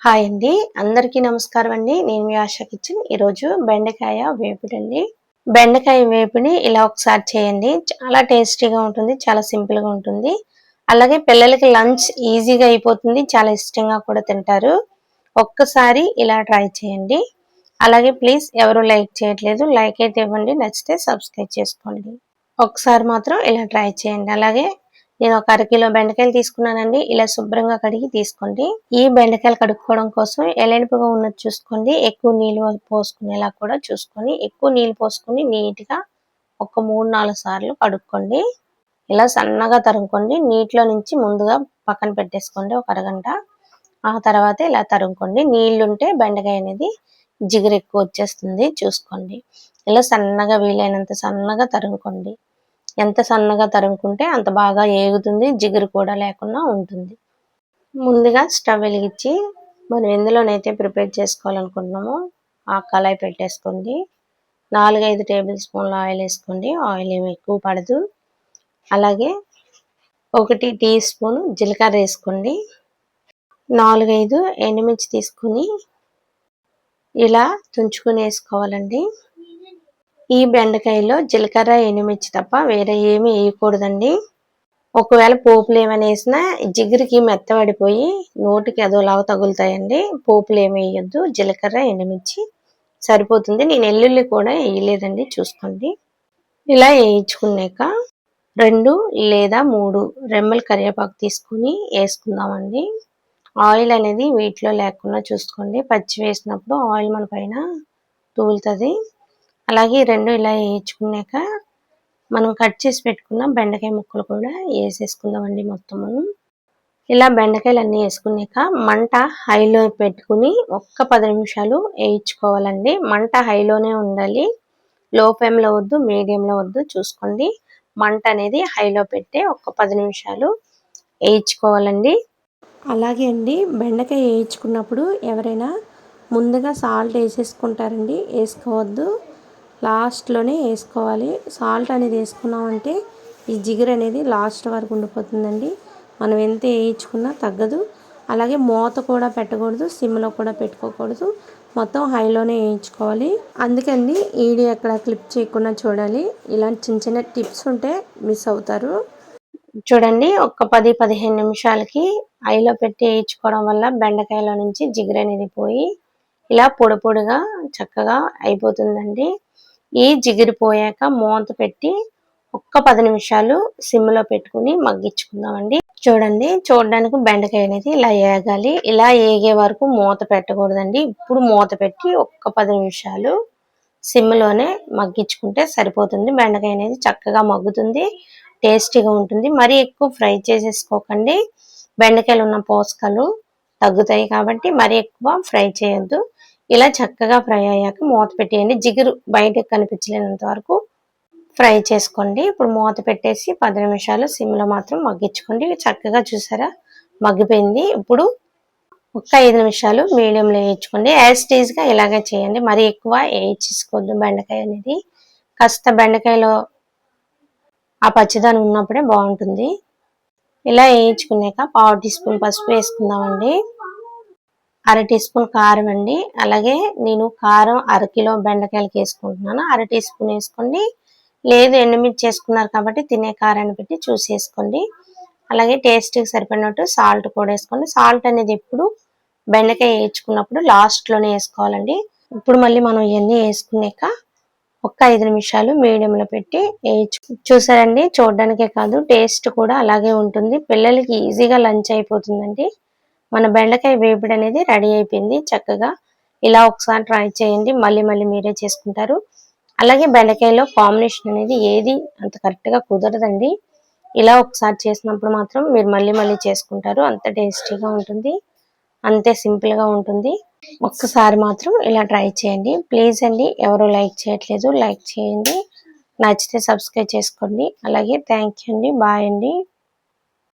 Hi అండి. అందరికీ నమస్కారం అండి. నేను మీ ఆశా కిచెన్. ఈరోజు బెండకాయ వేపుడండి. బెండకాయ వేపుని ఇలా ఒకసారి చేయండి. చాలా టేస్టీగా ఉంటుంది. చాలా సింపుల్‌గా ఉంటుంది. అలాగే పిల్లలకి లంచ్ ఈజీగా అయిపోతుంది. చాలా ఇష్టంగా కూడా తింటారు. ఒక్కసారి ఇలా ట్రై చేయండి. అలాగే ప్లీజ్ ఎవరు లైక్ చేయట్లేదు. లైక్ అయితే ఇవ్వండి. నచ్చితే సబ్స్క్రైబ్ చేసుకోండి. ఒకసారి మాత్రం ఇలా ట్రై చేయండి. అలాగే నేను ఒక అరకిలో బెండకాయలు తీసుకున్నానండి. ఇలా శుభ్రంగా కడిగి తీసుకోండి. ఈ బెండకాయలు కడుక్కోవడం కోసం ఎలెనుపుగా ఉన్నది చూసుకోండి. ఎక్కువ నీళ్ళు పోసుకునేలా కూడా చూసుకొని ఎక్కువ నీళ్ళు పోసుకొని నీట్‌గా ఒక 3, 4 సార్లు కడుక్కోండి. ఇలా సన్నగా తరుముకోండి. నీటిలో నుంచి ముందుగా పక్కన పెట్టేసుకోండి ఒక అరగంట. ఆ తర్వాత ఇలా తరుముకోండి. నీళ్లుంటే బెండకాయ అనేది జిగురు ఎక్కువ వచ్చేస్తుంది చూసుకోండి. ఇలా సన్నగా వీలైనంత సన్నగా తరుముకోండి. ఎంత సన్నగా తరుముకుంటే అంత బాగా ఏగుతుంది. జిగురు కూడా లేకుండా ఉంటుంది. ముందుగా స్టవ్ వెలిగించి మనం ఎందులోనైతే ప్రిపేర్ చేసుకోవాలనుకుంటున్నామో ఆ కళాయి పెట్టేసుకోండి. 4, 5 టేబుల్ స్పూన్ల ఆయిల్ వేసుకోండి. ఆయిల్ ఏమి ఎక్కువ పడదు. అలాగే 1 టీ స్పూన్ జీలకర్ర వేసుకోండి. 4, 5 ఎండుమిర్చి తీసుకుని ఇలా తుంచుకుని వేసుకోవాలండి. ఈ బెండకాయలో జీలకర్ర, ఎండుమిర్చి తప్ప వేరే ఏమీ వేయకూడదండి. ఒకవేళ పోపులు ఏమైనా వేసినా జిగురికి మెత్తబడిపోయి నోటికి అదోలాగా తగులుతాయండి. పోపులు ఏమి వేయొద్దు. జీలకర్ర, ఎండుమిర్చి సరిపోతుంది. నేను వెల్లుల్లి కూడా వేయలేదండి చూసుకోండి. ఇలా వేయించుకున్నాక 2 లేదా 3 రెమ్మల కరివేపాకు తీసుకుని వేసుకుందామండి. ఆయిల్ అనేది వీటిలో లేకుండా చూసుకోండి. పచ్చి వేసినప్పుడు ఆయిల్ మన పైన తూలుతుంది. అలాగే 2 ఇలా వేయించుకున్నాక మనం కట్ చేసి పెట్టుకున్న బెండకాయ ముక్కలు కూడా వేసేసుకుందామండి మొత్తము. ఇలా బెండకాయలు అన్నీ వేసుకున్నాక మంట హైలో పెట్టుకుని ఒక్క 10 నిమిషాలు వేయించుకోవాలండి. మంట హైలోనే ఉండాలి. లో ఫ్లేమ్లో వద్దు, మీడియంలో వద్దు చూసుకోండి. మంట అనేది హైలో పెట్టి ఒక 10 నిమిషాలు వేయించుకోవాలండి. అలాగే అండి బెండకాయ వేయించుకున్నప్పుడు ఎవరైనా ముందుగా సాల్ట్ వేసేసుకుంటారండి. వేసుకోవద్దు. లాస్ట్లోనే వేసుకోవాలి. సాల్ట్ అనేది వేసుకున్నామంటే ఈ జిగురు అనేది లాస్ట్ వరకు ఉండిపోతుందండి. మనం ఎంత వేయించుకున్నా తగ్గదు. అలాగే మూత కూడా పెట్టకూడదు. సిమ్లో కూడా పెట్టుకోకూడదు. మొత్తం హైలోనే వేయించుకోవాలి. అందుకండి వీడియో ఎక్కడ క్లిప్ చేయకుండా చూడాలి. ఇలాంటి చిన్న చిన్న టిప్స్ ఉంటే మిస్ అవుతారు. చూడండి ఒక 10-15 నిమిషాలకి హైలో పెట్టి వేయించుకోవడం వల్ల బెండకాయలో నుంచి జిగురు అనేది పోయి ఇలా పొడి పొడిగా చక్కగా అయిపోతుందండి. ఈ జిగురు పోయాక మూత పెట్టి ఒక్క 10 నిమిషాలు సిమ్లో పెట్టుకుని మగ్గించుకుందామండి. చూడండి చూడడానికి బెండకాయ అనేది ఇలా ఏగాలి. ఇలా ఏగే వరకు మూత పెట్టకూడదండి. ఇప్పుడు మూత పెట్టి ఒక్క 10 నిమిషాలు సిమ్లోనే మగ్గించుకుంటే సరిపోతుంది. బెండకాయ అనేది చక్కగా మగ్గుతుంది. టేస్టీగా ఉంటుంది. మరీ ఎక్కువ ఫ్రై చేసేసుకోకండి. బెండకాయలు ఉన్న పోషకాలు తగ్గుతాయి కాబట్టి మరీ ఎక్కువ ఫ్రై చేయొద్దు. ఇలా చక్కగా ఫ్రై అయ్యాక మూత పెట్టేయండి. జిగురు బయటకు కనిపించలేనంత వరకు ఫ్రై చేసుకోండి. ఇప్పుడు మూత పెట్టేసి 10 నిమిషాలు సిమ్లో మాత్రం మగ్గించుకోండి. చక్కగా చూసారా మగ్గిపోయింది. ఇప్పుడు ఒక్క 5 నిమిషాలు మీడియంలో వేయించుకోండి. యాజ్ టీజ్గా ఇలాగే చేయండి. మరీ ఎక్కువ వేయించేసుకోవద్దు. బెండకాయ అనేది కాస్త బెండకాయలో ఆ పచ్చిదనం ఉన్నప్పుడే బాగుంటుంది. ఇలా వేయించుకున్నాక 1/2 టీ స్పూన్ పసుపు వేసుకుందామండి. 1/2 టీ స్పూన్ కారం అండి. అలాగే నేను కారం అరకిలో బెండకాయలకి వేసుకుంటున్నాను. 1/2 టీ స్పూన్ వేసుకోండి. లేదు ఎండుమిర్చి వేసుకున్నారు కాబట్టి తినే కారాన్ని బట్టి చూసి వేసుకోండి. అలాగే టేస్ట్కి సరిపడినట్టు సాల్ట్ కూడా వేసుకోండి. సాల్ట్ అనేది ఎప్పుడు బెండకాయ వేయించుకున్నప్పుడు లాస్ట్లోనే వేసుకోవాలండి. ఇప్పుడు మళ్ళీ మనం ఇవన్నీ వేసుకున్నాక ఒక్క 5 నిమిషాలు మీడియంలో పెట్టి చూసారండి. చూడడానికే కాదు టేస్ట్ కూడా అలాగే ఉంటుంది. పిల్లలకి ఈజీగా లంచ్ అయిపోతుందండి. మన బెండకాయ వేపుడు అనేది రెడీ అయిపోయింది. చక్కగా ఇలా ఒకసారి ట్రై చేయండి. మళ్ళీ మళ్ళీ మీరే చేసుకుంటారు. అలాగే బెండకాయలో కాంబినేషన్ అనేది ఏది అంత కరెక్ట్గా కుదరదండి. ఇలా ఒకసారి చేసినప్పుడు మాత్రం మీరు మళ్ళీ మళ్ళీ చేసుకుంటారు. అంత టేస్టీగా ఉంటుంది. అంతే సింపుల్గా ఉంటుంది. ఒక్కసారి మాత్రం ఇలా ట్రై చేయండి. ప్లీజ్ అండి ఎవరు లైక్ చేయట్లేదు లైక్ చేయండి. నచ్చితే సబ్స్క్రైబ్ చేసుకోండి. అలాగే థ్యాంక్ యూ అండి. బాయ్ అండి.